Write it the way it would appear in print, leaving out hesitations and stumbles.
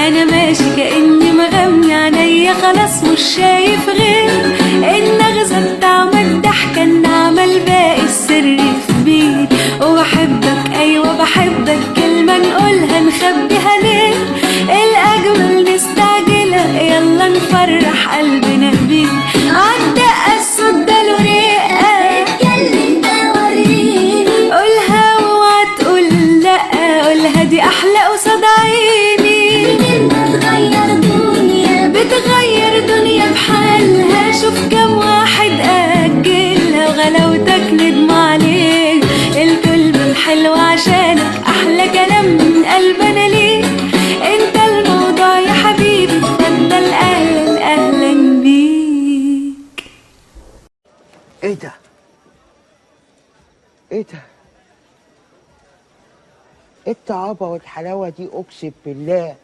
انا ماشي كأني مغمي عينيا خلاص مش شايف غير النغزة بتاع الضحكة الناعمة الباقي السر في بيت. وبحبك ايوه بحبك كلمة نقولها نخبيها ليه؟ الاجمل نستعجلها يلا نفرح قلبنا بيه. عالدقة الصوت ده له رقة اتكلم بقى وريني قولها واوعى تقول لأ قولها دي احلى قصاد عيني. بتغير دنيا بتغير دنيا بحالها شوف كم واحد أجلها وغلاوتك ندم عليك الكلمة الحلوة عشانك أحلى كلام من قلبنا ليك. انت الموضوع يا حبيبي اتفضل أهلا أهلا بيك. ايه ده؟ ايه ده؟ ايه الطعابة والحلاوة دي اقسم بالله؟